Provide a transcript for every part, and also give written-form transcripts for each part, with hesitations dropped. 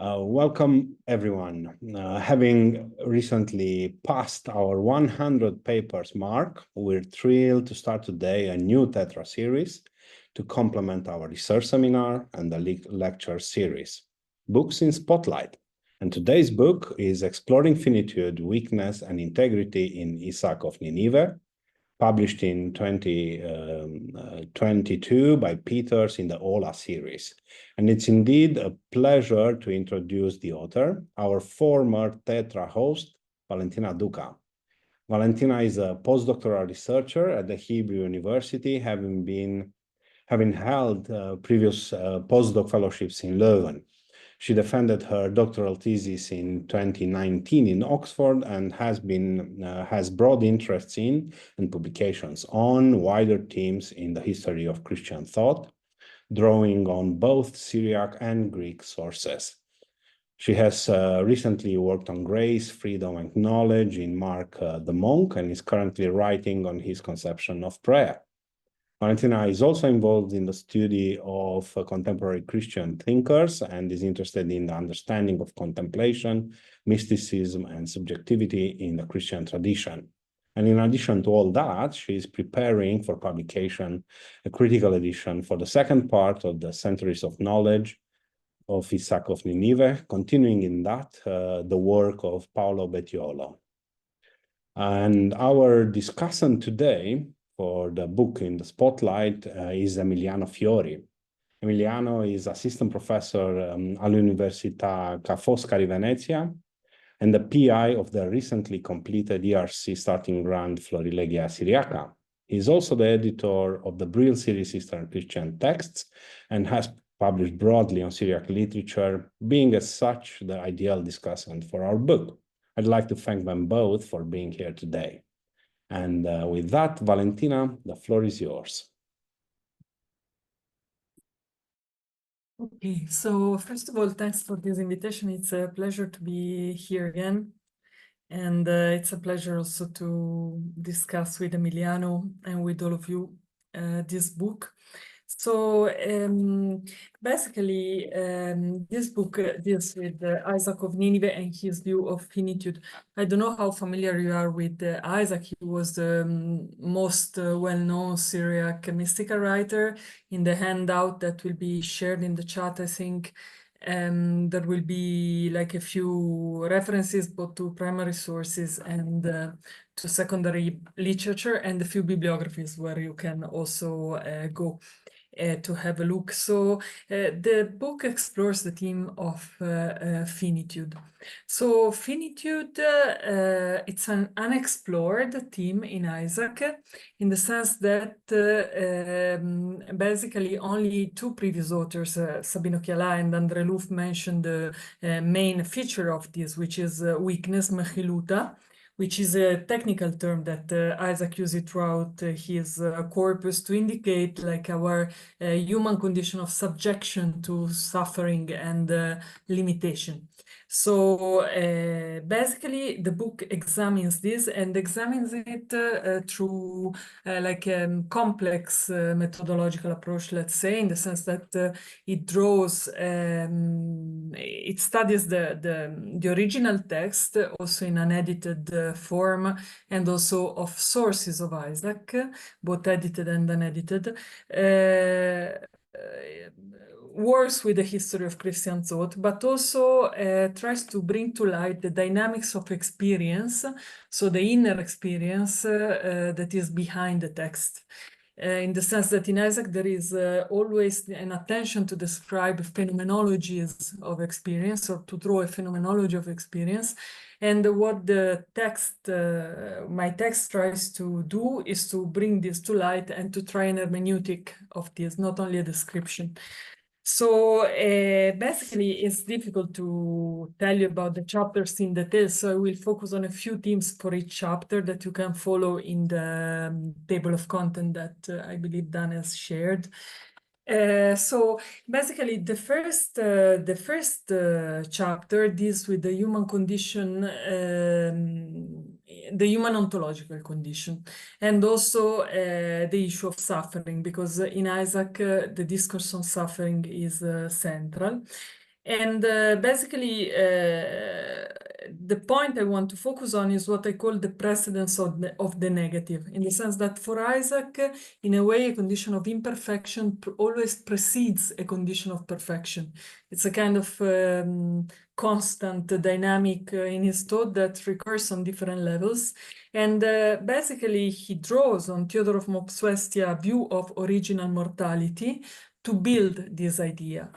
Welcome, everyone. Having recently passed our 100 papers mark, we're thrilled to start today a new TeTra series to complement our research seminar and the lecture series, Books in Spotlight. And today's book is Exploring Finitude, Weakness and Integrity in Isaac of Nineveh, published in 2022 by Peters in the Ola series. And it's indeed a pleasure to introduce the author, our former TeTra host, Valentina Duca. Valentina is a postdoctoral researcher at the Hebrew University, having held previous postdoc fellowships in Leuven. She defended her doctoral thesis in 2019 in Oxford and has broad interests in and publications on wider themes in the history of Christian thought, drawing on both Syriac and Greek sources. She has recently worked on grace, freedom, and knowledge in Mark the Monk, and is currently writing on his conception of prayer. Valentina is also involved in the study of contemporary Christian thinkers and is interested in the understanding of contemplation, mysticism, and subjectivity in the Christian tradition. And in addition to all that, she is preparing for publication a critical edition for the second part of the Centuries of Knowledge of Isaac of Nineveh, continuing in that the work of Paolo Bettiolo. And our discussant today for the book in the spotlight is Emiliano Fiori. Emiliano is assistant professor all'Università Foscari, Venezia, and the PI of the recently completed ERC starting grant Florilegia Syriaca. He is also the editor of the Brill series Eastern Christian Texts and has published broadly on Syriac literature, being as such the ideal discussant for our book. I'd like to thank them both for being here today. And with that, Valentina, the floor is yours. Okay, so first of all, thanks for this invitation. It's a pleasure to be here again. And it's a pleasure also to discuss with Emiliano and with all of you this book. So basically, this book deals with Isaac of Nineveh and his view of finitude. I don't know how familiar you are with Isaac. He was the most well-known Syriac mystical writer. In the handout that will be shared in the chat, I think, there will be like a few references both to primary sources and to secondary literature, and a few bibliographies where you can also go to have a look. So the book explores the theme of finitude. So finitude, it's an unexplored theme in Isaac, in the sense that basically only two previous authors, Sabino Chiala and André Luf, mentioned the main feature of this, which is weakness, miḥiluta, which is a technical term that Isaac uses throughout his corpus to indicate like our human condition of subjection to suffering and limitation. So basically the book examines this and examines it through like a complex methodological approach, let's say, in the sense that it draws, it studies the original text, also in unedited form, and also of sources of Isaac, both edited and unedited, works with the history of Christian thought, but also tries to bring to light the dynamics of experience, so the inner experience that is behind the text. In the sense that in Isaac there is always an attention to describe phenomenologies of experience, or to draw a phenomenology of experience. And what the text, my text tries to do is to bring this to light and to try an hermeneutic of this, not only a description. So basically, it's difficult to tell you about the chapters in detail, so I will focus on a few themes for each chapter that you can follow in the table of content that I believe Dan has shared. So basically, the first chapter deals with the human condition, the human ontological condition, and also the issue of suffering, because in Isaac the discourse on suffering is central. And basically, the point I want to focus on is what I call the precedence of the negative, in the sense that for Isaac, in a way, a condition of imperfection always precedes a condition of perfection. It's a kind of constant dynamic in his thought that recurs on different levels. And basically, he draws on Theodore of Mopsuestia view of original mortality to build this idea.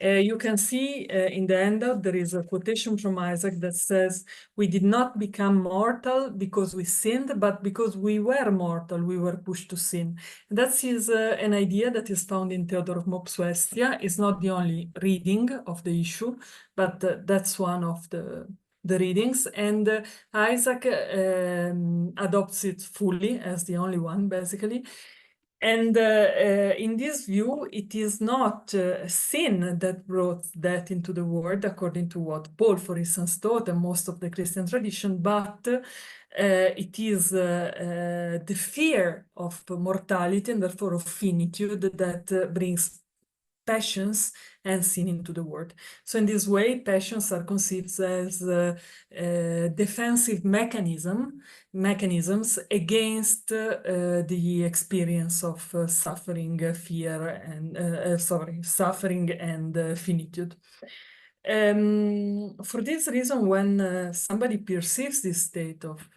You can see in the handout, there is a quotation from Isaac that says, "We did not become mortal because we sinned, but because we were mortal, we were pushed to sin." And that is an idea that is found in Theodore of Mopsuestia. It's not the only reading of the issue, but that's one of the readings. And Isaac adopts it fully as the only one, basically. And in this view, it is not sin that brought death into the world, according to what Paul, for instance, taught, and most of the Christian tradition, but it is the fear of mortality and therefore of finitude that brings passions and sin into the world. So in this way, passions are conceived as defensive mechanisms against the experience of suffering, fear, and suffering and finitude. For this reason, when somebody perceives this state of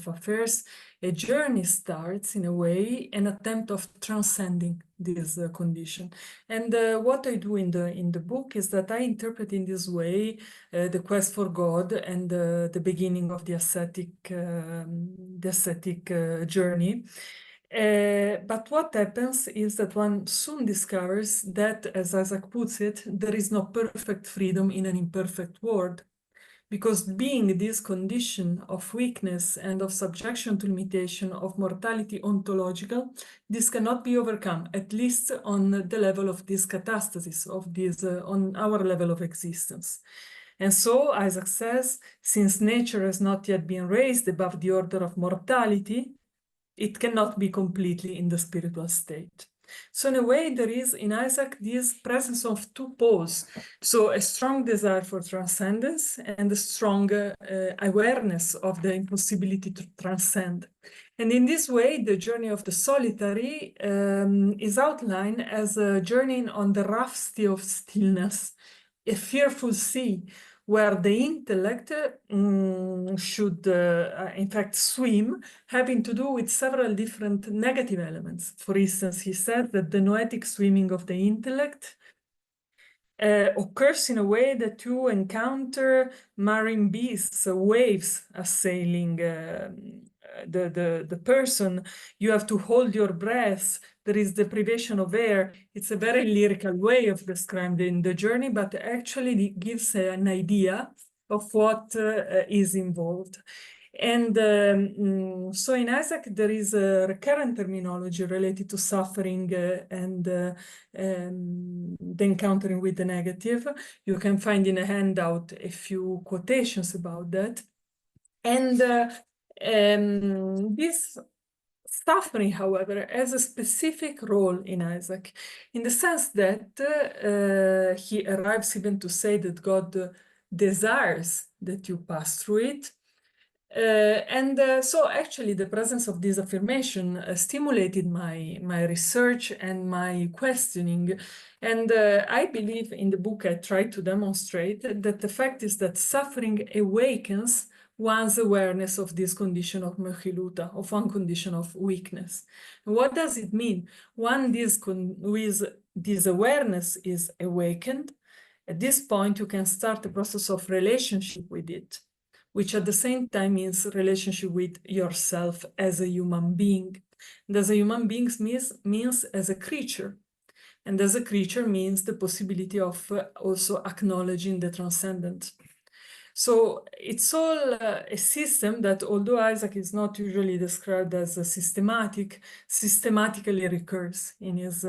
affairs, a journey starts in a way, an attempt of transcending this condition. And what I do in the book is that I interpret in this way the quest for God and the beginning of the ascetic journey. But what happens is that one soon discovers that, as Isaac puts it, there is no perfect freedom in an imperfect world, because being this condition of weakness and of subjection to limitation of mortality ontological, this cannot be overcome, at least on the level of this catastasis, of this, on our level of existence. And so Isaac says, since nature has not yet been raised above the order of mortality, it cannot be completely in the spiritual state. So in a way, there is in Isaac this presence of two poles. So a strong desire for transcendence and a strong awareness of the impossibility to transcend. And in this way, the journey of the solitary is outlined as a journey on the rough sea of stillness, a fearful sea, where the intellect should, in fact, swim, having to do with several different negative elements. For instance, he said that the noetic swimming of the intellect occurs in a way that you encounter marine beasts, waves assailing the person. You have to hold your breath. There is deprivation of air. It's a very lyrical way of describing the journey, but actually it gives an idea of what is involved. And so in Isaac, there is a recurrent terminology related to suffering and the encountering with the negative. You can find in a handout a few quotations about that. And this suffering, however, has a specific role in Isaac, in the sense that he arrives even to say that God desires that you pass through it. So actually the presence of this affirmation stimulated my research and my questioning. And I believe in the book I try to demonstrate that the fact is that suffering awakens one's awareness of this condition of miḥiluta, of one condition of weakness. And what does it mean? With this awareness is awakened, at this point you can start the process of relationship with it, which at the same time means relationship with yourself as a human being. And as a human being means as a creature. And as a creature means the possibility of also acknowledging the transcendent. So it's all a system that, although Isaac is not usually described as systematically recurs in his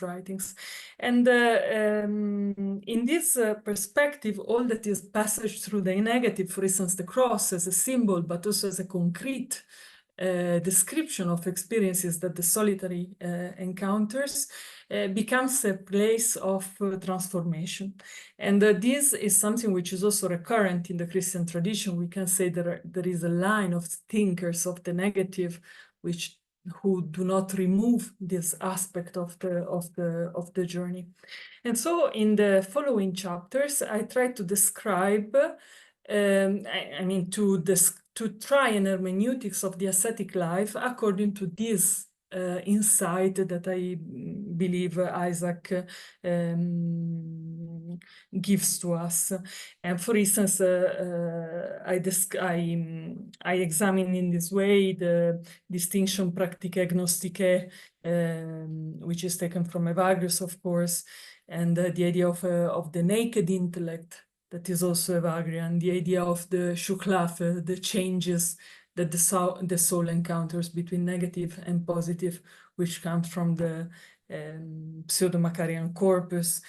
writings. And in this perspective, all that is passage through the negative, for instance, the cross as a symbol, but also as a concrete description of experiences that the solitary encounters becomes a place of transformation. And this is something which is also recurrent in the Christian tradition. We can say that there is a line of thinkers of the negative who do not remove this aspect of the journey. And so in the following chapters, I try to describe, to try an hermeneutics of the ascetic life according to this insight that I believe Isaac gives to us. And for instance, I examine in this way the distinction practicae gnosticae, which is taken from Evagrius, of course, and the idea of the naked intellect, that is also Evagrian, the idea of the Shuklafe, the changes that the soul encounters between negative and positive, which comes from the Pseudo-Macarian corpus.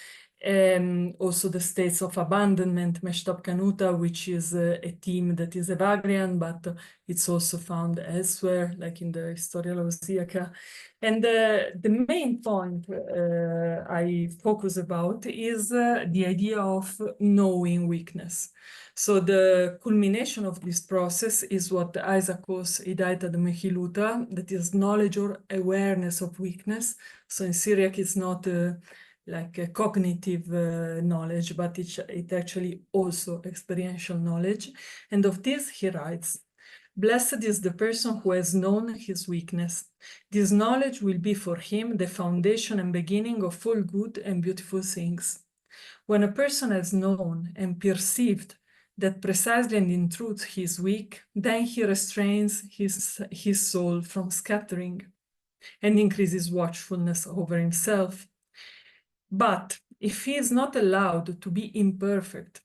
Also the states of abandonment, Meshtapkanuta, which is a theme that is Evagrian, but it's also found elsewhere, like in the Historia Lausiaca. And the main point I focus about is the idea of knowing weakness. So the culmination of this process is what Isaac calls unedited miḥiluta, that is knowledge or awareness of weakness. So in Syriac, it's not like a cognitive knowledge, but it actually also experiential knowledge. And of this he writes, "Blessed is the person who has known his weakness. This knowledge will be for him the foundation and beginning of all good and beautiful things. When a person has known and perceived that precisely and in truth he is weak, then he restrains his soul from scattering and increases watchfulness over himself. But if he is not allowed to be imperfect,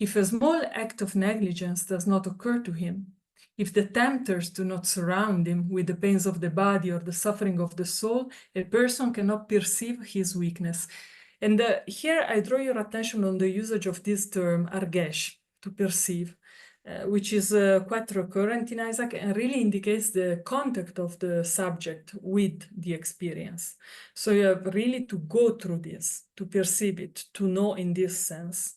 if a small act of negligence does not occur to him, if the tempters do not surround him with the pains of the body or the suffering of the soul, a person cannot perceive his weakness." And here I draw your attention on the usage of this term, argesh, to perceive, which is quite recurrent in Isaac and really indicates the contact of the subject with the experience. So you have really to go through this, to perceive it, to know in this sense.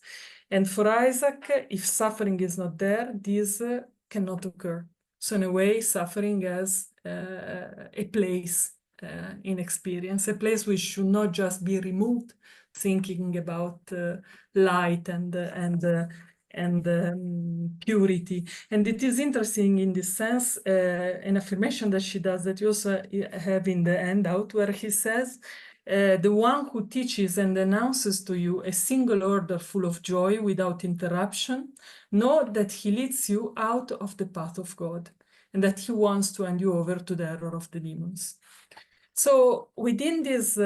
And for Isaac, if suffering is not there, this cannot occur. So in a way, suffering has a place in experience, a place which should not just be removed, thinking about light and purity. And it is interesting in this sense, an affirmation that she does that you also have in the handout, where he says, "The one who teaches and announces to you a single order full of joy without interruption, know that he leads you out of the path of God, and that he wants to hand you over to the error of the demons." So within this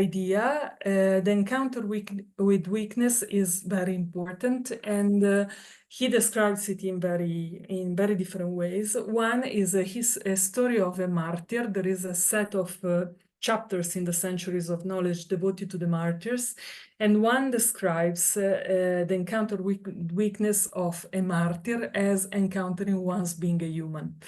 idea, the encounter with weakness is very important, and he describes it in very different ways. One is a story of a martyr. There is a set of chapters in the Centuries of Knowledge devoted to the martyrs, and one describes the encounter with weakness of a martyr as encountering one's being a human.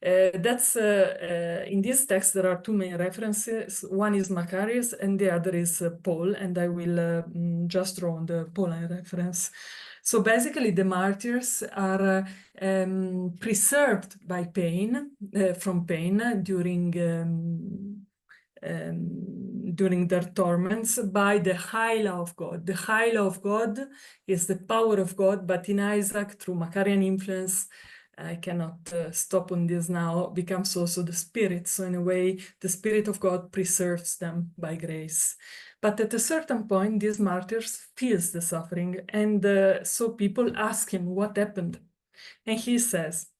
In this text, there are two main references. One is Macarius and the other is Paul, and I will just draw on the Pauline reference. So basically, the martyrs are preserved by pain, from pain during their torments by the high law of God. The high law of God is the power of God, but in Isaac, through Macarian influence, I cannot stop on this now, becomes also the spirit. So in a way, the spirit of God preserves them by grace. But at a certain point, these martyrs feels the suffering. And so people ask him what happened. And he says,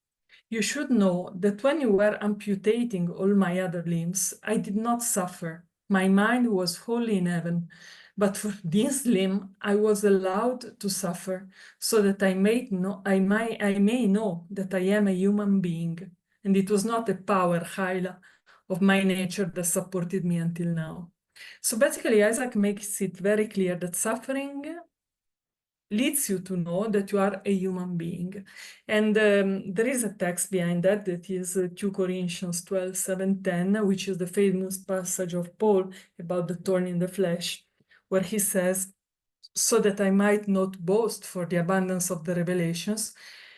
"You should know that when you were amputating all my other limbs, I did not suffer. My mind was wholly in heaven. But for this limb, I was allowed to suffer, so that I may know that I am a human being. And it was not a power, Haila, of my nature that supported me until now." So basically, Isaac makes it very clear that suffering leads you to know that you are a human being. And there is a text behind that is 2 Corinthians 12, 7, 10, which is the famous passage of Paul about the thorn in the flesh, where he says, so that I might not boast for the abundance of the revelations,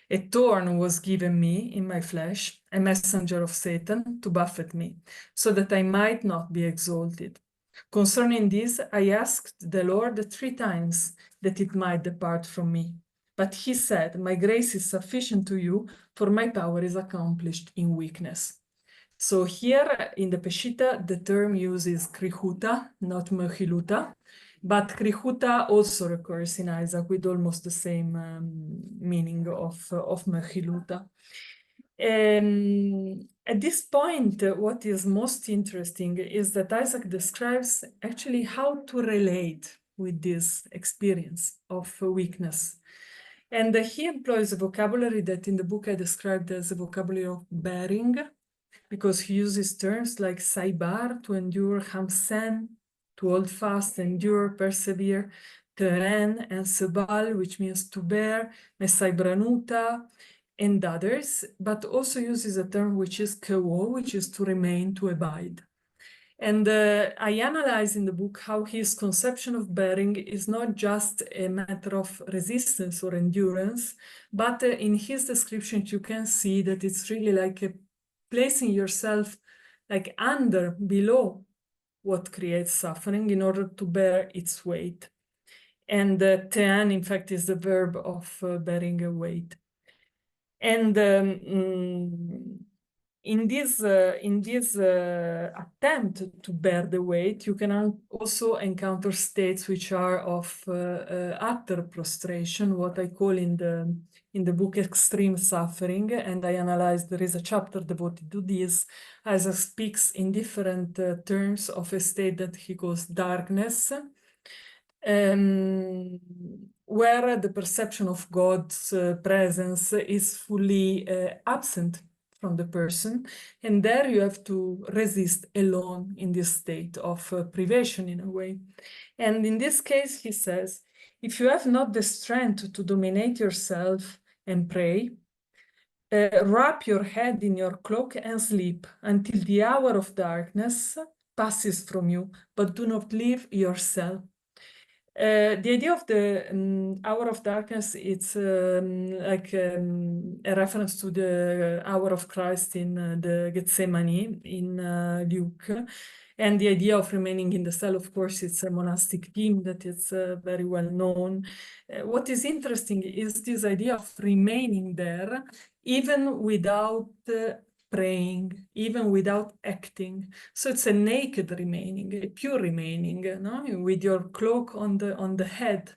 a thorn was given me in my flesh, a messenger of Satan, to buffet me, so that I might not be exalted. Concerning this, I asked the Lord 3 times that it might depart from me. But he said, my grace is sufficient to you, for my power is accomplished in weakness. So here in the Peshitta, the term uses creatural, not miḥiluta, but creatural also recurs in Isaac with almost the same meaning of miḥiluta. At this point, what is most interesting is that Isaac describes actually how to relate with this experience of weakness. And he employs a vocabulary that in the book I described as a vocabulary of bearing, because he uses terms like saibar, to endure, hamsen, to hold fast, endure, persevere, teren, and sebal, which means to bear, mesaibranuta, and others, but also uses a term which is kewo, which is to remain, to abide. And I analyze in the book how his conception of bearing is not just a matter of resistance or endurance, but in his description you can see that it's really like placing yourself like under, below what creates suffering in order to bear its weight. And tean, in fact, is the verb of bearing a weight. And in this attempt to bear the weight, you can also encounter states which are of utter prostration, what I call in the book extreme suffering, and I analyze, there is a chapter devoted to this. Isaac speaks in different terms of a state that he calls darkness, where the perception of God's presence is fully absent from the person, and there you have to resist alone in this state of privation in a way. And in this case, he says, if you have not the strength to dominate yourself and pray, wrap your head in your cloak and sleep until the hour of darkness passes from you, but do not leave your cell. The idea of the hour of darkness, it's like a reference to the hour of Christ in the Gethsemane in Luke. And the idea of remaining in the cell, of course, it's a monastic theme that is very well known. What is interesting is this idea of remaining there, even without praying, even without acting. So it's a naked remaining, a pure remaining, no? With your cloak on the head.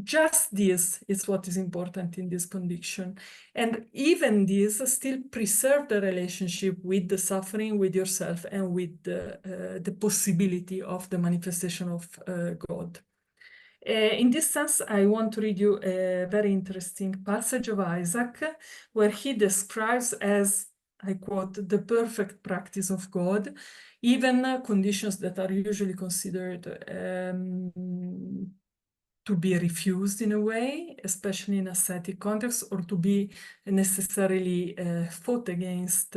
Just this is what is important in this condition. And even this still preserve the relationship with the suffering, with yourself, and with the possibility of the manifestation of God. In this sense, I want to read you a very interesting passage of Isaac, where he describes as, I quote, the perfect practice of God, even conditions that are usually considered to be refused in a way, especially in ascetic context, or to be necessarily fought against.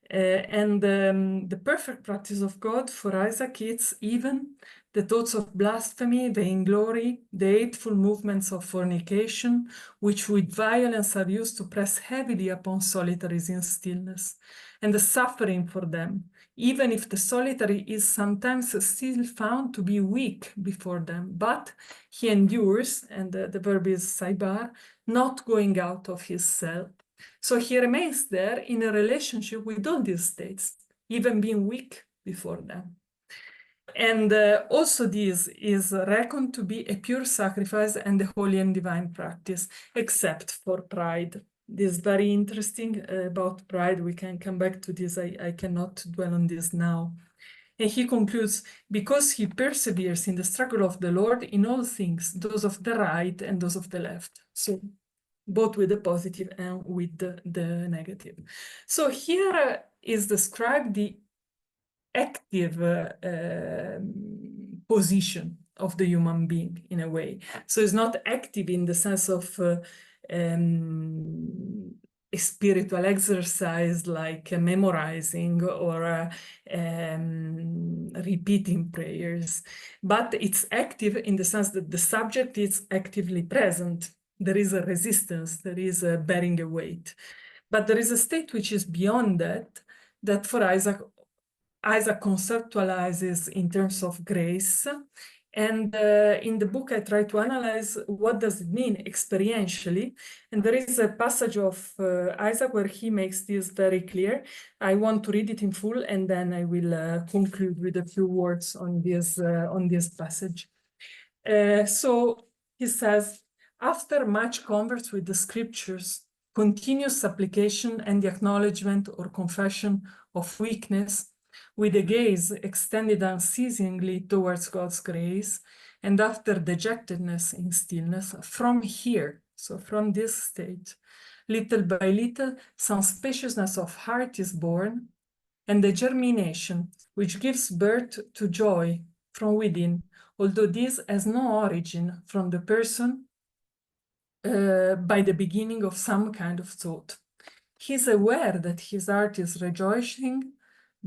And the perfect practice of God for Isaac, it's even the thoughts of blasphemy, vainglory, the hateful movements of fornication, which with violence are used to press heavily upon solitaries in stillness, and the suffering for them, even if the solitary is sometimes still found to be weak before them, but he endures, and the verb is saibar, not going out of his cell. So he remains there in a relationship with all these states, even being weak before them. And also this is reckoned to be a pure sacrifice and a holy and divine practice, except for pride. This is very interesting about pride. We can come back to this. I cannot dwell on this now. And he concludes, because he perseveres in the struggle of the Lord in all things, those of the right and those of the left. So both with the positive and with the negative. So here is described the active position of the human being in a way. So it's not active in the sense of a spiritual exercise like memorizing or repeating prayers, but it's active in the sense that the subject is actively present. There is a resistance, there is a bearing a weight. But there is a state which is beyond that, that for Isaac conceptualizes in terms of grace. And in the book, I try to analyze what does it mean experientially. And there is a passage of Isaac where he makes this very clear. I want to read it in full, and then I will conclude with a few words on this passage. So he says, after much converse with the scriptures, continuous application and the acknowledgement or confession of weakness, with a gaze extended unceasingly towards God's grace, and after dejectedness in stillness, from here, so from this state, little by little, some spaciousness of heart is born, and the germination, which gives birth to joy from within, although this has no origin from the person by the beginning of some kind of thought. He is aware that his heart is rejoicing,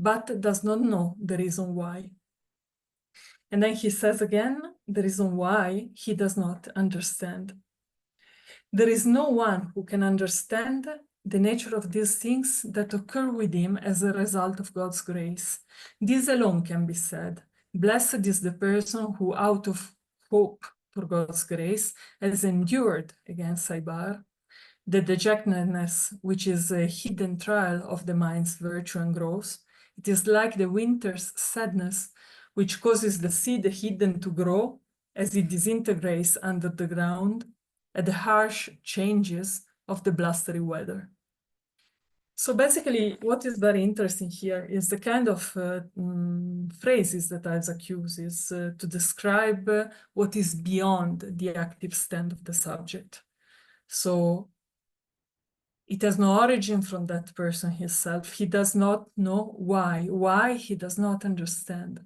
but does not know the reason why. And then he says again, the reason why he does not understand. There is no one who can understand the nature of these things that occur with him as a result of God's grace. This alone can be said. Blessed is the person who, out of hope for God's grace, has endured against Ibar, the dejectedness, which is a hidden trial of the mind's virtue and growth. It is like the winter's sadness, which causes the seed hidden to grow as it disintegrates under the ground at the harsh changes of the blustery weather. So basically, what is very interesting here is the kind of phrases that Isaac uses to describe what is beyond the active stand of the subject. So it has no origin from that person himself. He does not know why he does not understand.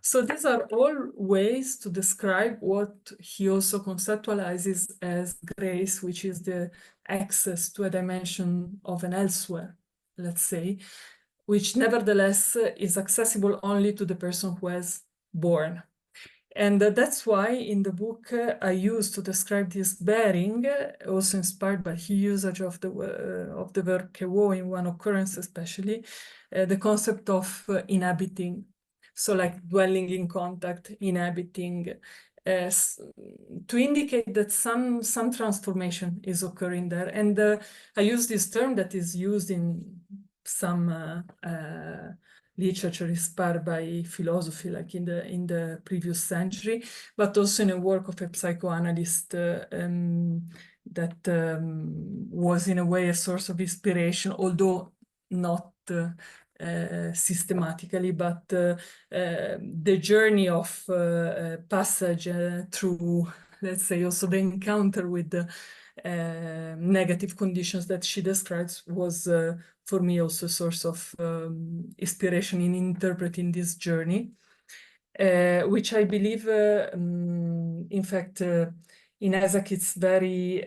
So these are all ways to describe what he also conceptualizes as grace, which is the access to a dimension of an elsewhere, let's say, which nevertheless is accessible only to the person who has born. And that's why in the book I use to describe this bearing, also inspired by his usage of the verb kewo in one occurrence especially, the concept of inhabiting. So like dwelling in contact, inhabiting, to indicate that some transformation is occurring there. And I use this term that is used in some literature inspired by philosophy, like in the previous century, but also in a work of a psychoanalyst that was in a way a source of inspiration, although not systematically, but the journey of passage through, let's say, also the encounter with the negative conditions that she describes was for me also a source of inspiration in interpreting this journey, which I believe, in fact, in Isaac it's very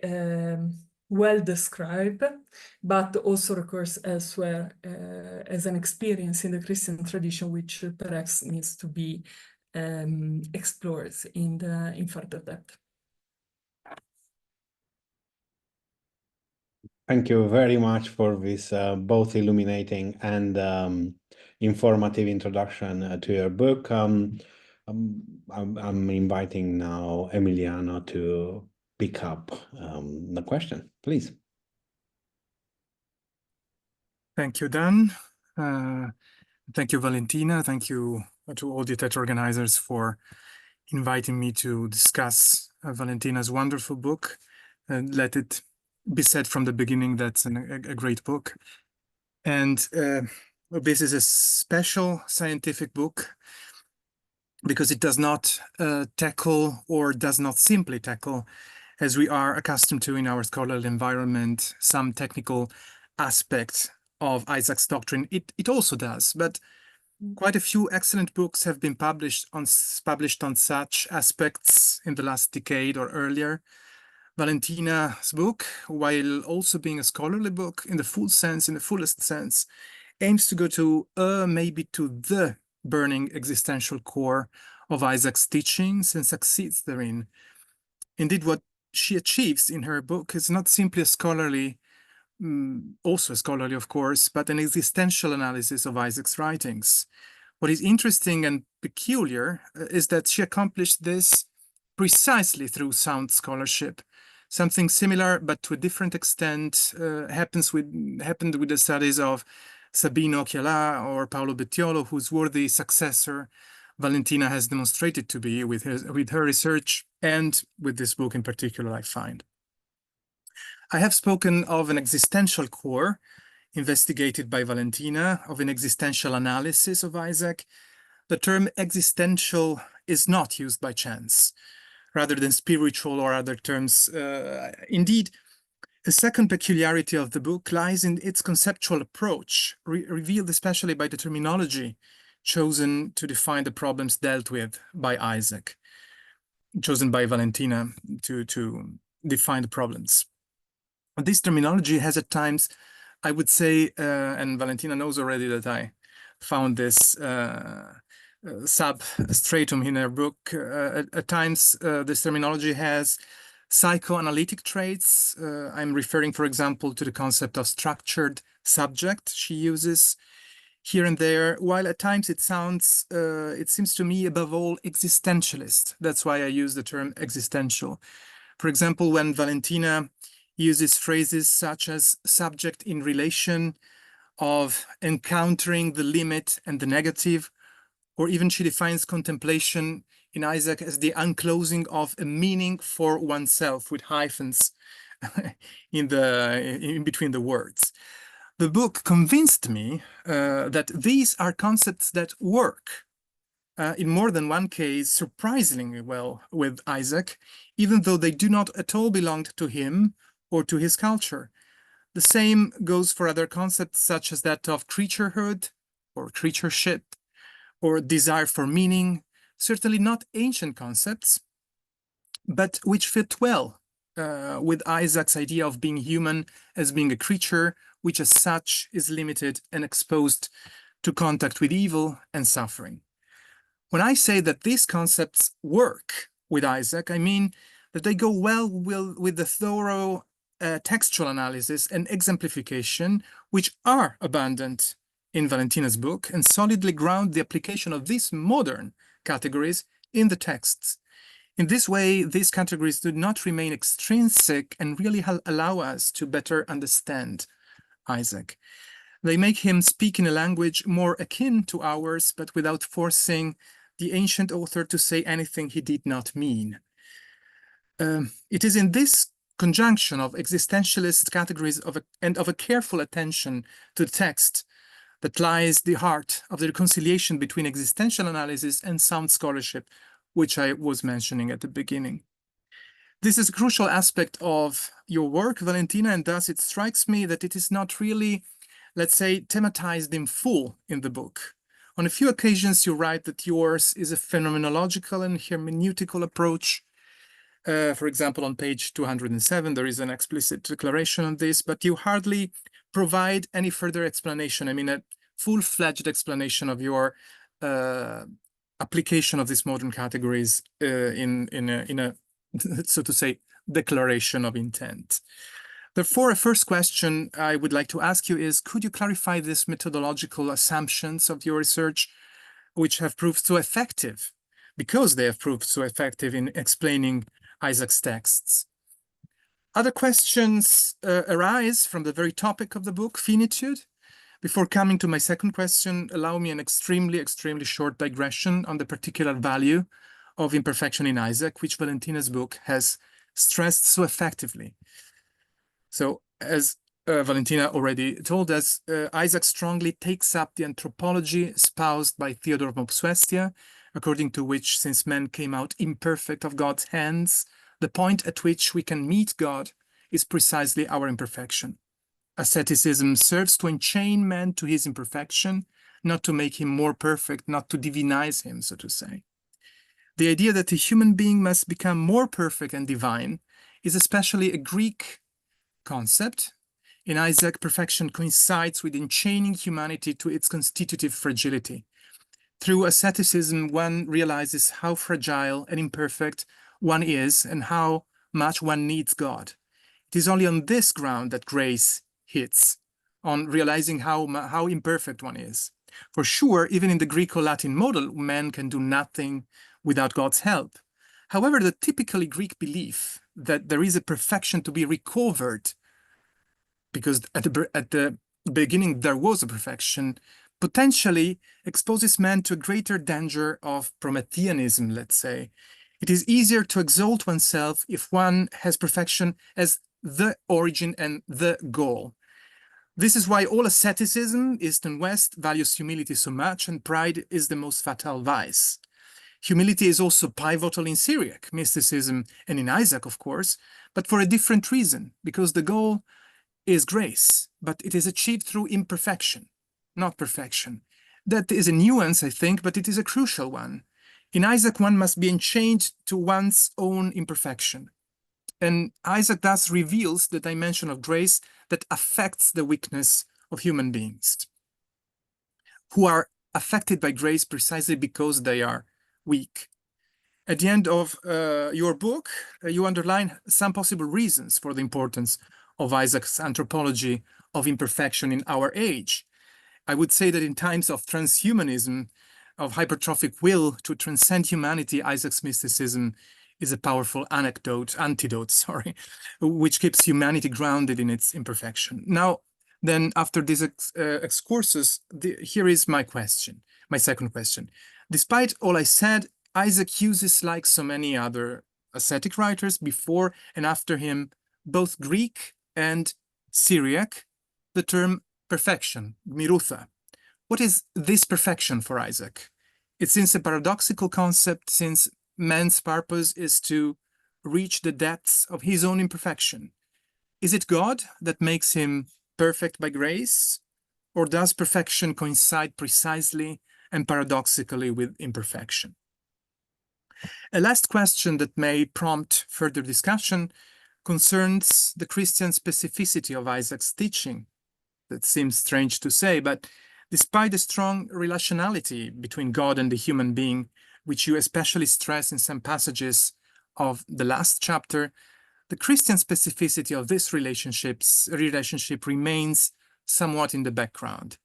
well described, but also recurs elsewhere as an experience in the Christian tradition, which perhaps needs to be explored in further depth. Thank you very much for this both illuminating and informative introduction to your book. I'm inviting now Emiliano to pick up the question, please. Thank you, Dan. Thank you, Valentina. Thank you to all the TeTra organizers for inviting me to discuss Valentina's wonderful book. Let it be said from the beginning that's a great book. And this is a special scientific book because it does not tackle, or does not simply tackle, as we are accustomed to in our scholarly environment, some technical aspects of Isaac's doctrine. It also does, but Quite a few excellent books have been published on such aspects in the last decade or earlier. Valentina's book, while also being a scholarly book in the fullest sense, aims to go to maybe to the burning existential core of Isaac's teachings and succeeds therein. Indeed, what she achieves in her book is not simply a scholarly, also scholarly of course, but an existential analysis of Isaac's writings. What is interesting and peculiar is that she accomplished this precisely through sound scholarship. Something similar, but to a different extent, happened with the studies of Sabino Chiala or Paolo Bettiolo, whose worthy successor Valentina has demonstrated to be with her research and with this book in particular, I find. I have spoken of an existential core investigated by Valentina, of an existential analysis of Isaac. The term existential is not used by chance, rather than spiritual or other terms. Indeed, a second peculiarity of the book lies in its conceptual approach, revealed especially by the terminology chosen to define the problems dealt with by Isaac, chosen by Valentina to define the problems. This terminology has at times, I would say, and Valentina knows already that I found this substratum in her book. At times, this terminology has psychoanalytic traits. I'm referring, for example, to the concept of structured subject she uses here and there, while at times it seems to me above all existentialist. That's why I use the term existential. For example, when Valentina uses phrases such as subject in relation, of encountering the limit and the negative, or even she defines contemplation in Isaac as the unclosing of a meaning for oneself with hyphens in between the words. The book convinced me that these are concepts that work in more than one case surprisingly well with Isaac, even though they do not at all belong to him or to his culture. The same goes for other concepts such as that of creaturehood or creatureship or desire for meaning, certainly not ancient concepts, but which fit well with Isaac's idea of being human as being a creature, which as such is limited and exposed to contact with evil and suffering. When I say that these concepts work with Isaac, I mean that they go well with the thorough textual analysis and exemplification, which are abundant in Valentina's book, and solidly ground the application of these modern categories in the texts. In this way, these categories do not remain extrinsic and really allow us to better understand Isaac. They make him speak in a language more akin to ours, but without forcing the ancient author to say anything he did not mean. It is in this conjunction of existentialist categories and of a careful attention to the text that lies the heart of the reconciliation between existential analysis and sound scholarship, which I was mentioning at the beginning. This is a crucial aspect of your work, Valentina, and thus it strikes me that it is not really, let's say, thematized in full in the book. On a few occasions, you write that yours is a phenomenological and hermeneutical approach. For example, on page 207, there is an explicit declaration on this, but you hardly provide any further explanation. I mean, a full-fledged explanation of your application of these modern categories in a so to say, declaration of intent. Therefore, a first question I would like to ask you is, could you clarify these methodological assumptions of your research, which have proved so effective, because they have proved so effective in explaining Isaac's texts? Other questions arise from the very topic of the book, finitude. Before coming to my second question, allow me an extremely short digression on the particular value of imperfection in Isaac, which Valentina's book has stressed so effectively. So, as Valentina already told us, Isaac strongly takes up the anthropology espoused by Theodore of Mopsuestia, according to which, since man came out imperfect of God's hands, the point at which we can meet God is precisely our imperfection. Asceticism serves to enchain man to his imperfection, not to make him more perfect, not to divinize him, so to say. The idea that a human being must become more perfect and divine is especially a Greek concept. In Isaac, perfection coincides with enchaining humanity to its constitutive fragility. Through asceticism, one realizes how fragile and imperfect one is and how much one needs God. It is only on this ground that grace hits, on realizing how imperfect one is. For sure, even in the Greco-Latin model, man can do nothing without God's help. However, the typically Greek belief that there is a perfection to be recovered, because at the beginning there was a perfection, potentially exposes man to a greater danger of Prometheanism, let's say. It is easier to exalt oneself if one has perfection as the origin and the goal. This is why all asceticism, East and West, values humility so much, and pride is the most fatal vice. Humility is also pivotal in Syriac mysticism and in Isaac, of course, but for a different reason, because the goal is grace, but it is achieved through imperfection, not perfection. That is a nuance, I think, but it is a crucial one. In Isaac, one must be enchained to one's own imperfection. And Isaac thus reveals the dimension of grace that affects the weakness of human beings, who are affected by grace precisely because they are weak. At the end of your book, you underline some possible reasons for the importance of Isaac's anthropology of imperfection in our age. I would say that in times of transhumanism, of hypertrophic will to transcend humanity, Isaac's mysticism is a powerful antidote, which keeps humanity grounded in its imperfection. Now, then, after this excursus, here is my question, my second question. Despite all I said, Isaac uses, like so many other ascetic writers before and after him, both Greek and Syriac, the term perfection, miḥiluta. What is this perfection for Isaac? It seems a paradoxical concept, since man's purpose is to reach the depths of his own imperfection. Is it God that makes him perfect by grace, or does perfection coincide precisely and paradoxically with imperfection? A last question that may prompt further discussion concerns the Christian specificity of Isaac's teaching. That seems strange to say, but despite the strong relationality between God and the human being, which you especially stress in some passages of the last chapter, the Christian specificity of this relationship remains somewhat in the background.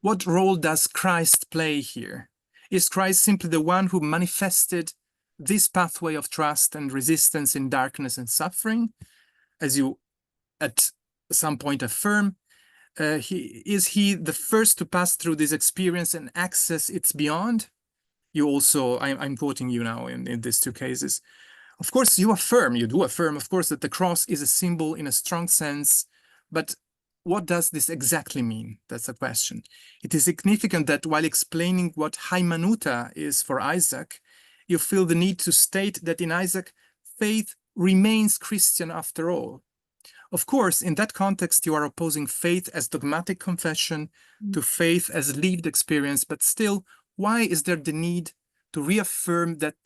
What role does Christ play here? Is Christ simply the one who manifested this pathway of trust and resistance in darkness and suffering, as you at some point affirm? Is he the first to pass through this experience and access its beyond? You also, I'm quoting you now in these two cases. Of course, you do affirm, of course, that the cross is a symbol in a strong sense, but what does this exactly mean? That's the question. It is significant that while explaining what miḥiluta is for Isaac, you feel the need to state that in Isaac, faith remains Christian after all. Of course, in that context, you are opposing faith as dogmatic confession to faith as lived experience, but still, why is there the need to reaffirm that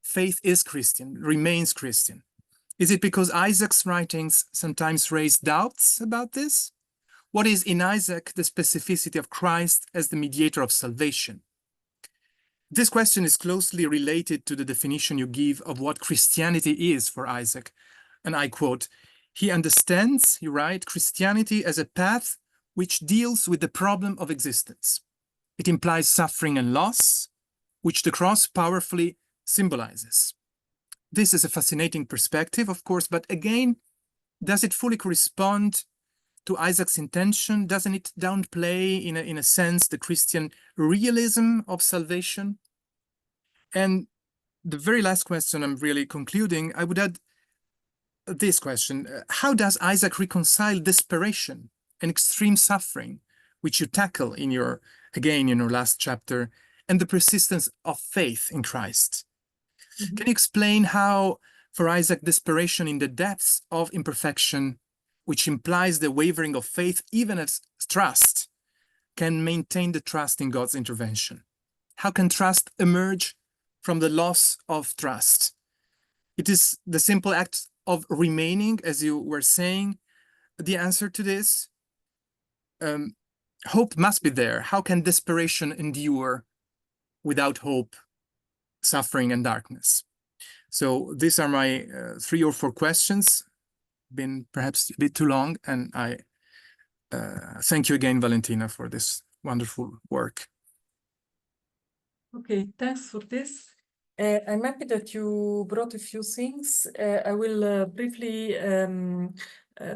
faith is Christian, remains Christian? Is it because Isaac's writings sometimes raise doubts about this? What is in Isaac the specificity of Christ as the mediator of salvation? This question is closely related to the definition you give of what Christianity is for Isaac. And I quote, "He understands," you write, "Christianity as a path which deals with the problem of existence. It implies suffering and loss, which the cross powerfully symbolizes." This is a fascinating perspective, of course, but again, does it fully correspond to Isaac's intention? Doesn't it downplay, in a sense, the Christian realism of salvation? And the very last question, I'm really concluding, I would add this question. How does Isaac reconcile desperation and extreme suffering, which you tackle in your last chapter, and the persistence of faith in Christ? Can you explain how, for Isaac, desperation in the depths of imperfection, which implies the wavering of faith, even as trust, can maintain the trust in God's intervention? How can trust emerge from the loss of trust? It is the simple act of remaining, as you were saying, the answer to this. Hope must be there. How can desperation endure without hope, suffering, and darkness? So these are my 3 or 4 questions. Been perhaps a bit too long, and I thank you again, Valentina, for this wonderful work. Okay, thanks for this. I'm happy that you brought a few things. I will briefly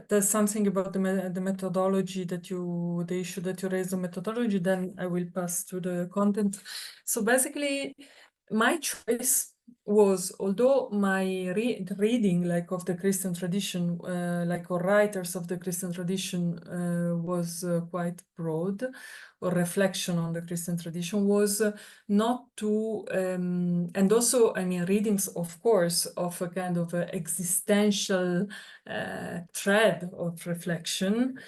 tell something about the methodology that the issue that you raised, the methodology, then I will pass to the content. So basically, my choice was, although my reading like of the Christian tradition, like or writers of the Christian tradition was quite broad, or reflection on the Christian tradition was not to, and also, I mean, readings, of course, of a kind of a existential thread of reflection,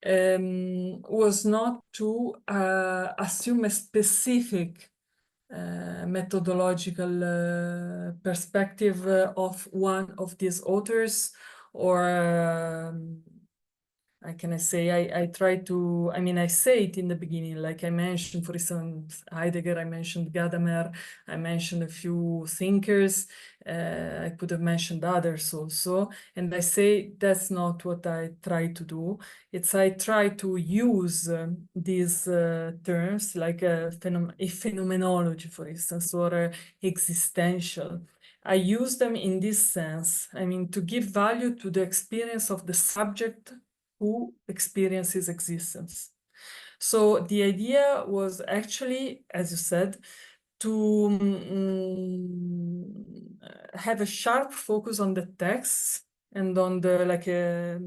was not to assume a specific methodological perspective of one of these authors, or I try to, I mean, I say it in the beginning, like I mentioned, for instance, Heidegger, I mentioned Gadamer, I mentioned a few thinkers, I could have mentioned others also, and I say that's not what I try to do. It's I try to use these terms, like a phenomenology, for instance, or existential. I use them in this sense, I mean, to give value to the experience of the subject who experiences existence. So the idea was actually, as you said, to have a sharp focus on the text and on the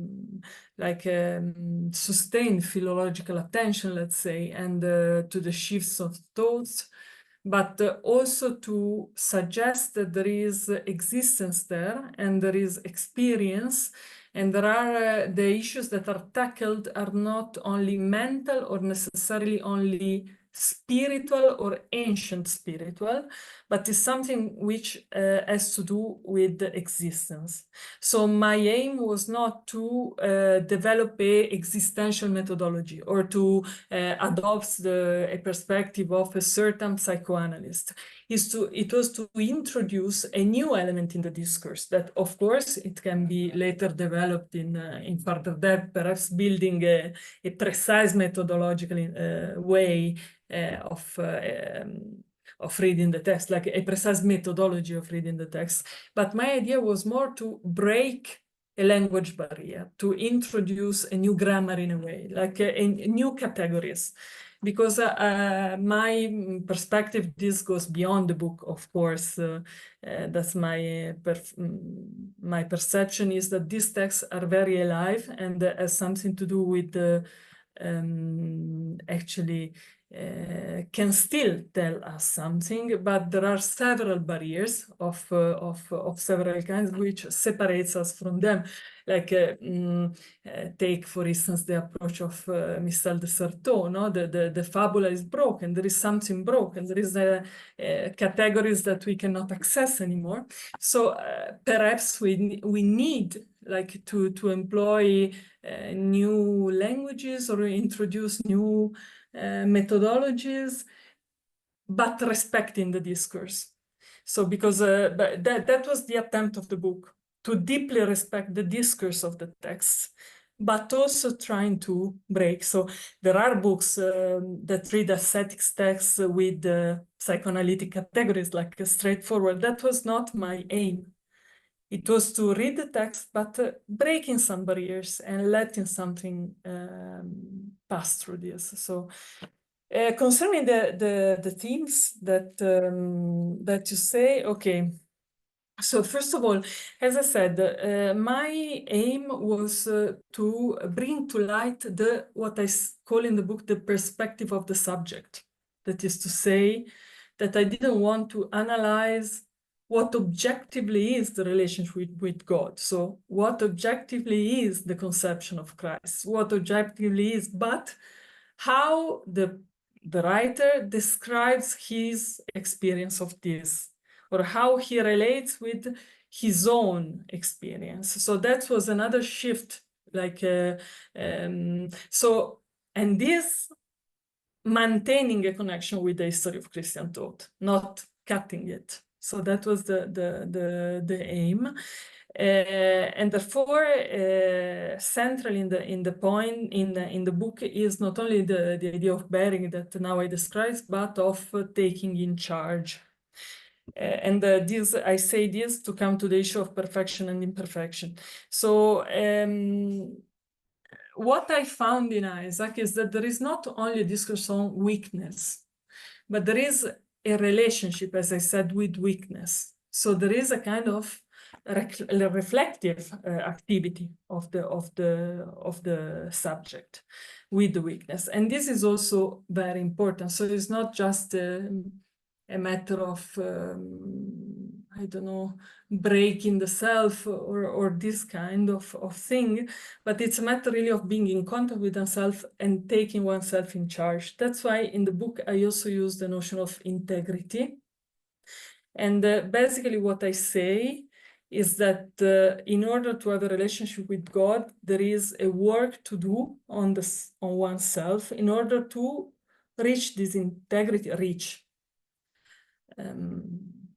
sustained philological attention, let's say, and to the shifts of thoughts, but also to suggest that there is existence there and there is experience, and there are the issues that are tackled are not only mental or necessarily only spiritual or ancient spiritual, but is something which has to do with the existence. So my aim was not to develop a existential methodology or to adopt a perspective of a certain psychoanalyst. It was to introduce a new element in the discourse that, of course, it can be later developed in further depth, perhaps building a precise methodological way of reading the text, like a precise methodology of reading the text. But my idea was more to break a language barrier, to introduce a new grammar in a way, like new categories. Because my perspective, this goes beyond the book, of course. That's my perception is that these texts are very alive and has something to do with actually can still tell us something, but there are several barriers of several kinds which separates us from them. Like take, for instance, the approach of Michel de Certeau, no? The fabula is broken, there is something broken, there is categories that we cannot access anymore. So perhaps we need like to employ new languages or introduce new methodologies, but respecting the discourse. So because that was the attempt of the book, to deeply respect the discourse of the text, but also trying to break. So there are books that read ascetic texts with psychoanalytic categories, like straightforward. That was not my aim. It was to read the text, but breaking some barriers and letting something pass through this. So concerning the themes that you say, okay. So first of all, as I said, my aim was to bring to light what I call in the book the perspective of the subject. That is to say that I didn't want to analyze what objectively is the relationship with God. So what objectively is the conception of Christ, what objectively is, but how the writer describes his experience of this, or how he relates with his own experience. So that was another shift, like, and this maintaining a connection with the history of Christian thought, not cutting it. So that was the aim. And therefore, central in the point in the book is not only the idea of bearing that now I described, but of taking in charge. And this, I say this to come to the issue of perfection and imperfection. So what I found in Isaac is that there is not only a discourse on weakness, but there is a relationship, as I said, with weakness. So there is a kind of reflective activity of the subject with the weakness, and this is also very important. So it's not just a matter of I don't know, breaking the self or this kind of thing, but it's a matter really of being in contact with oneself and taking oneself in charge. That's why in the book I also use the notion of integrity. And basically what I say is that in order to have a relationship with God, there is a work to do on oneself in order to reach this integrity,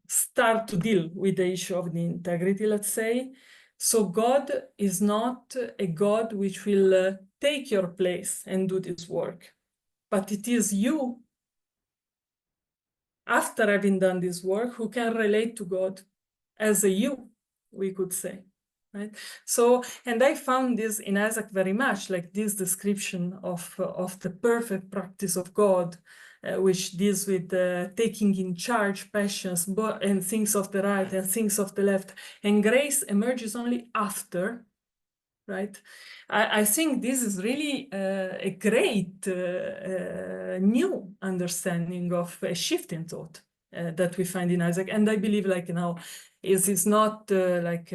start to deal with the issue of the integrity, let's say. So God is not a God which will take your place and do this work, but it is you, after having done this work, who can relate to God as a you, we could say, right? So, and I found this in Isaac very much, like this description of the perfect practice of God, which deals with taking in charge passions and things of the right and things of the left, and grace emerges only after, right? I think this is really a great new understanding of a shift in thought that we find in Isaac. And I believe, like, you know, it's not like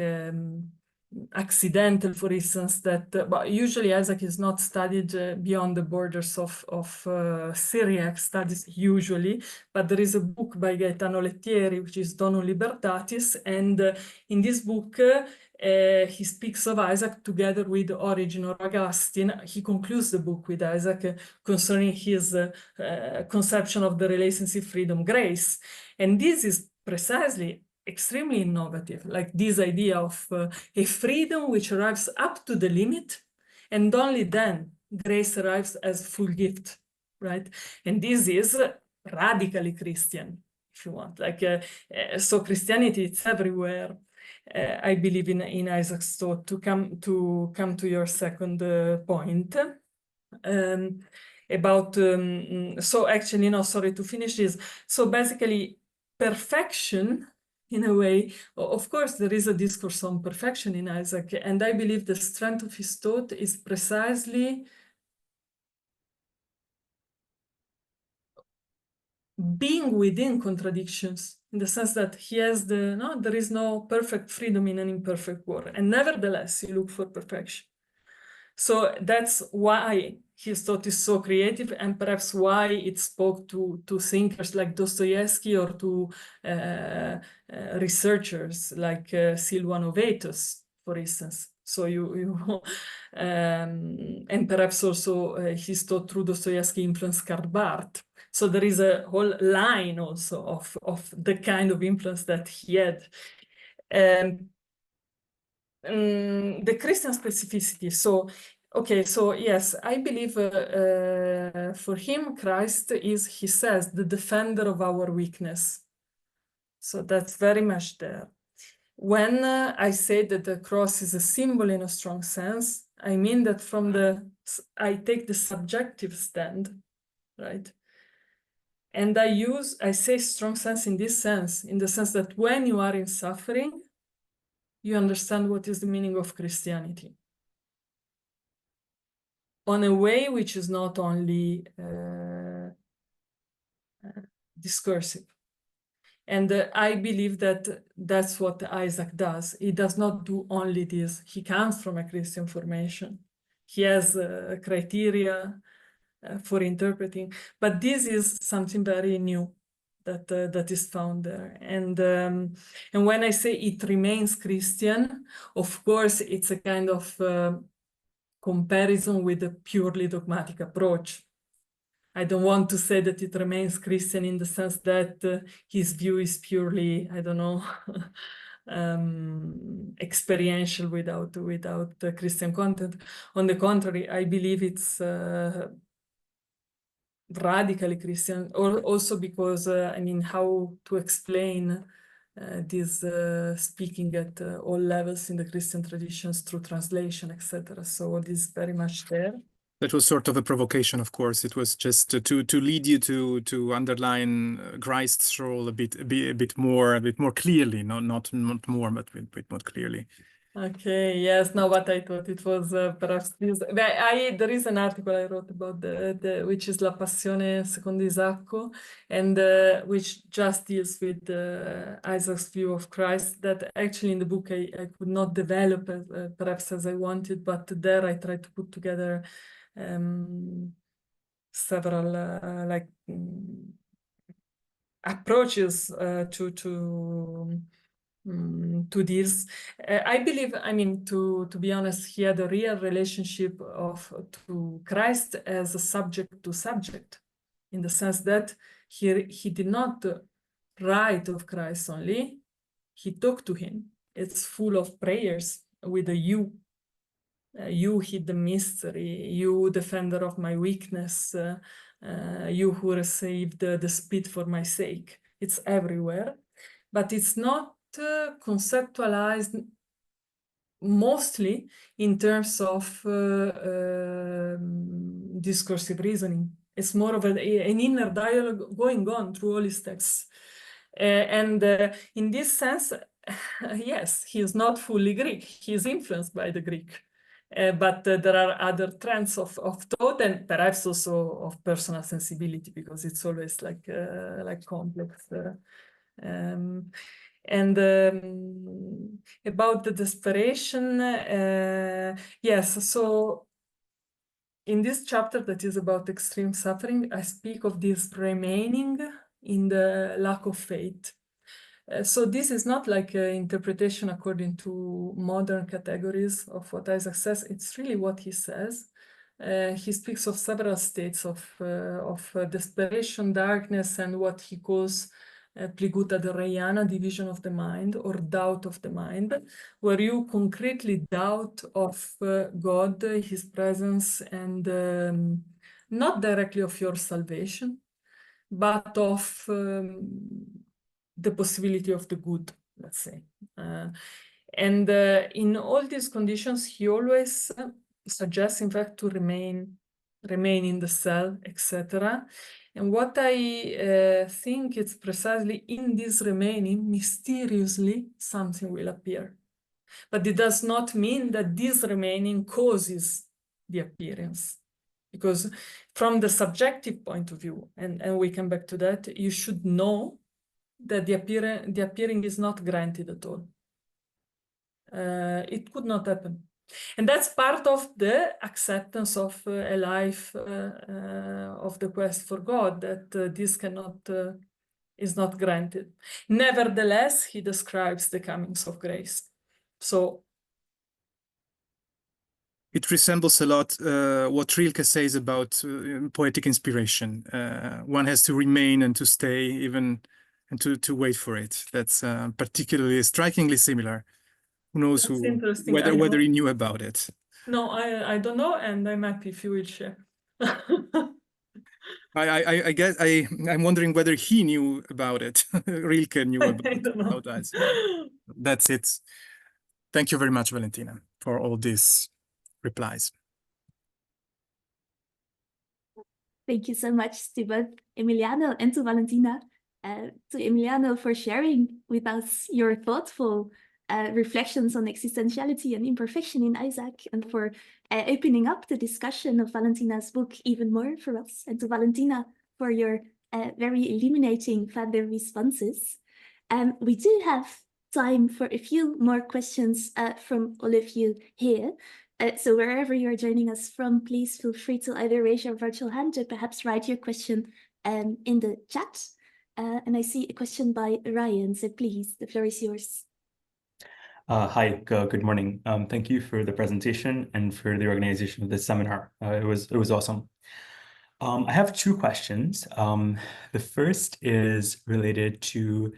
accidental, for instance, that but usually Isaac is not studied beyond the borders of Syriac studies usually, but there is a book by Gaetano Lettieri, which is Donum Libertatis, and in this book he speaks of Isaac together with Origen or Augustine. He concludes the book with Isaac concerning his conception of the relationship freedom-grace. And this is precisely extremely innovative, like this idea of a freedom which arrives up to the limit, and only then grace arrives as full gift, right? And this is radically Christian, if you want. Like, so Christianity, it's everywhere. I believe in Isaac's thought. To come to your second point about so actually, no, sorry, to finish this. So basically, perfection, in a way, of course, there is a discourse on perfection in Isaac, and I believe the strength of his thought is precisely being within contradictions, in the sense that he has there is no perfect freedom in an imperfect world, and nevertheless, you look for perfection. So that's why his thought is so creative, and perhaps why it spoke to thinkers like Dostoevsky or to researchers like Silvano Vetus, for instance. So and perhaps also his thought through Dostoevsky influenced Karl Barth. So there is a whole line also of the kind of influence that he had. The Christian specificity. So, okay, so yes, I believe for him, Christ is, he says, the defender of our weakness. So that's very much there. When I say that the cross is a symbol in a strong sense, I mean that I take the subjective stand, right? And I say strong sense in this sense, in the sense that when you are in suffering, you understand what is the meaning of Christianity on a way which is not only discursive. And I believe that that's what Isaac does. He does not do only this. He comes from a Christian formation. He has criteria for interpreting. But this is something very new that is found there. And when I say it remains Christian, of course, it's a kind of comparison with a purely dogmatic approach. I don't want to say that it remains Christian in the sense that his view is purely, I don't know, experiential without Christian content. On the contrary, I believe it's radically Christian, or also because, I mean, how to explain this speaking at all levels in the Christian traditions through translation, etc. So this is very much there. That was sort of a provocation, of course. It was just to lead you to underline Christ's role a bit more clearly, not more, but a bit more clearly. Okay, yes, no, but I thought it was perhaps this. There is an article I wrote about which is La Passione secondo Isacco, and which just deals with Isaac's view of Christ, that actually in the book I could not develop perhaps as I wanted, but there I tried to put together several approaches to this. I believe, I mean, to be honest, he had a real relationship to Christ as a subject to subject, in the sense that he did not write of Christ only, he talked to him. It's full of prayers with a you. You hid the mystery, you defender of my weakness, you who received the spit for my sake. It's everywhere, but it's not conceptualized mostly in terms of discursive reasoning. It's more of an inner dialogue going on through all his texts. And in this sense, yes, he is not fully Greek. He is influenced by the Greek. But there are other trends of thought, and perhaps also of personal sensibility, because it's always like complex. And about the desperation, yes, so in this chapter that is about extreme suffering, I speak of this remaining in the lack of faith. So this is not like an interpretation according to modern categories of what Isaac says. It's really what he says. He speaks of several states of desperation, darkness, and what he calls pliguta derreiana, division of the mind, or doubt of the mind, where you concretely doubt of God, his presence, and not directly of your salvation, but of the possibility of the good, let's say. And in all these conditions, he always suggests, in fact, to remain in the cell, etc. And what I think it's precisely in this remaining, mysteriously, something will appear. But it does not mean that this remaining causes the appearance. Because from the subjective point of view, and we come back to that, you should know that the appearing is not granted at all. It could not happen. And that's part of the acceptance of a life of the quest for God, that this is not granted. Nevertheless, he describes the comings of grace. So it resembles a lot what Rilke says about poetic inspiration. One has to remain and to stay even and to wait for it. That's particularly strikingly similar. Who knows whether he knew about it? No, I don't know, and I'm happy if you will share. I guess I'm wondering whether he knew about it. Rilke knew about us. That's it. Thank you very much, Valentina, for all these replies. Thank you so much to both Emiliano and to Valentina. To Emiliano for sharing with us your thoughtful reflections on existentiality and imperfection in Isaac, and for opening up the discussion of Valentina's book even more for us, and to Valentina for your very illuminating further responses. We do have time for a few more questions from all of you here. So wherever you're joining us from, please feel free to either raise your virtual hand or perhaps write your question in the chat. And I see a question by Ryan, so please, the floor is yours. Hi, good morning. Thank you for the presentation and for the organization of this seminar. It was awesome. I have two questions. The first is related to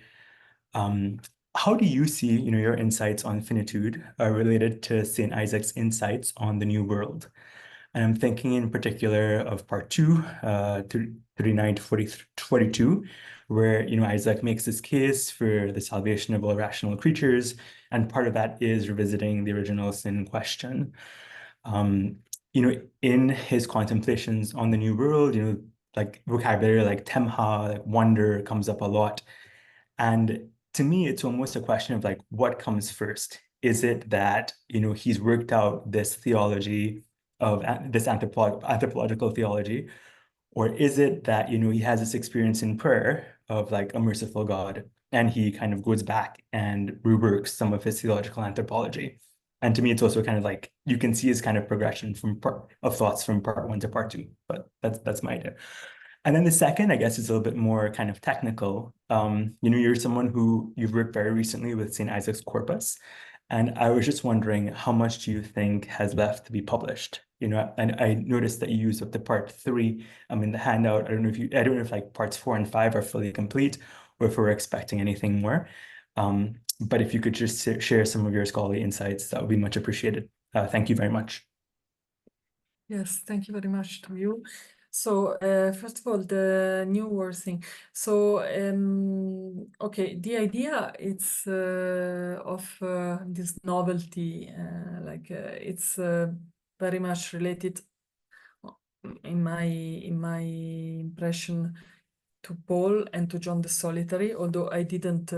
how do you see, your insights on finitude related to St. Isaac's insights on the New World? And I'm thinking in particular of part 2, 39 to 42, where Isaac makes this case for the salvation of all rational creatures, and part of that is revisiting the original sin question. In his contemplations on the New World, like vocabulary like temha, like wonder, comes up a lot. And to me, it's almost a question of like, what comes first? Is it that, he's worked out this theology of this anthropological theology, or is it that, he has this experience in prayer of like a merciful God, and he kind of goes back and reworks some of his theological anthropology? And to me, it's also kind of like, you can see his kind of progression of thoughts from part 1 to part 2, but that's my idea. And then the second, I guess, is a little bit more kind of technical. You're someone who you've worked very recently with St. Isaac's corpus. And I was just wondering, how much do you think has left to be published? And I noticed that you used up to part 3 in the handout. I don't know if like parts 4 and 5 are fully complete, or if we're expecting anything more. But if you could just share some of your scholarly insights, that would be much appreciated. Thank you very much. Yes, thank you very much to you. So first of all, the New World thing. So okay, the idea it's of this novelty, it's very much related, in my impression, to Paul and to John the Solitary, although I didn't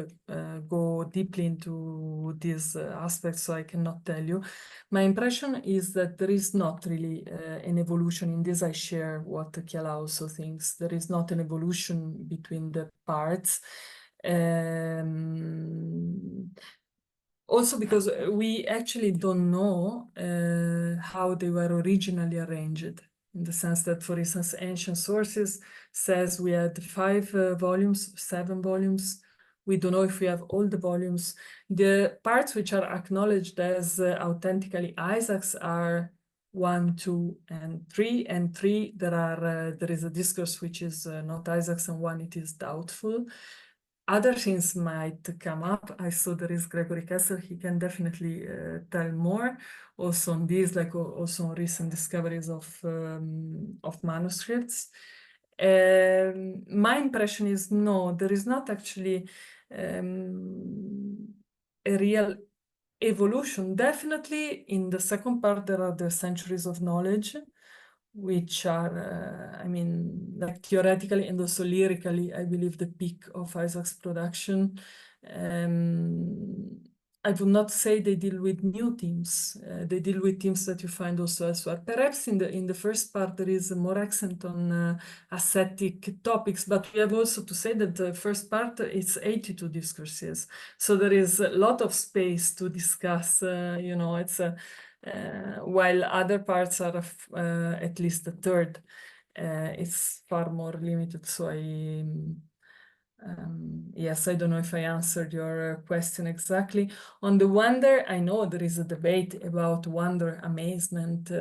go deeply into these aspects, so I cannot tell you. My impression is that there is not really an evolution. In this, I share what Chiala also thinks. There is not an evolution between the parts. Also because we actually don't know how they were originally arranged, in the sense that, for instance, ancient sources says we had 5 volumes, 7 volumes. We don't know if we have all the volumes. The parts which are acknowledged as authentically Isaac's are 1, 2, and 3. And 3, there is a discourse which is not Isaac's, and 1 it is doubtful. Other things might come up. I saw there is Gregory Kessel. He can definitely tell more also on this, like also on recent discoveries of manuscripts. My impression is no, there is not actually a real evolution. Definitely in the second part, there are the centuries of knowledge, which are, like theoretically and also lyrically, I believe the peak of Isaac's production. I would not say they deal with new themes. They deal with themes that you find also elsewhere. Perhaps in the first part there is more accent on ascetic topics, but we have also to say that the first part is 82 discourses. So there is a lot of space to discuss. It's while other parts are at least a third. It's far more limited. So yes, I don't know if I answered your question exactly. On the wonder, I know there is a debate about wonder, amazement,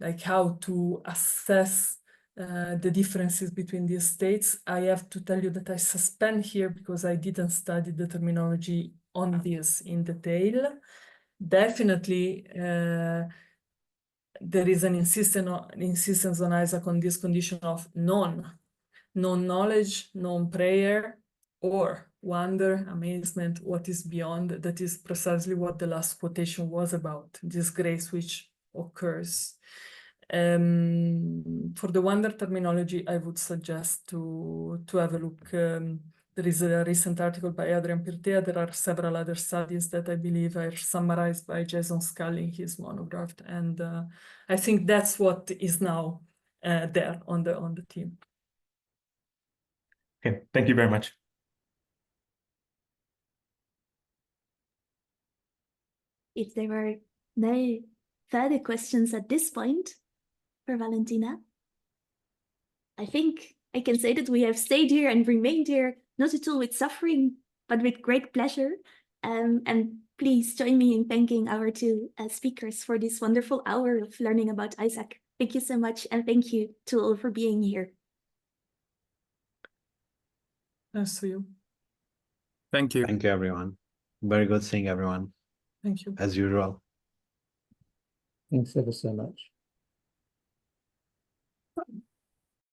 like how to assess the differences between these states. I have to tell you that I suspend here because I didn't study the terminology on this in detail. Definitely, there is an insistence on Isaac on this condition of non-knowledge, non-prayer, or wonder, amazement, what is beyond. That is precisely what the last quotation was about, this grace which occurs. For the wonder terminology, I would suggest to have a look. There is a recent article by Adrian Pirtea. There are several other studies that I believe are summarized by Jason Scully in his monograph. And I think that's what is now there on the team. Okay, thank you very much. If there are No further questions at this point for Valentina. I think I can say that we have stayed here and remained here, not at all with suffering, but with great pleasure. And please join me in thanking our two speakers for this wonderful hour of learning about Isaac. Thank you so much, and thank you to all for being here. Nice to you. Thank you. Thank you, everyone. Very good seeing everyone, Thank you. as usual. Thanks ever so much.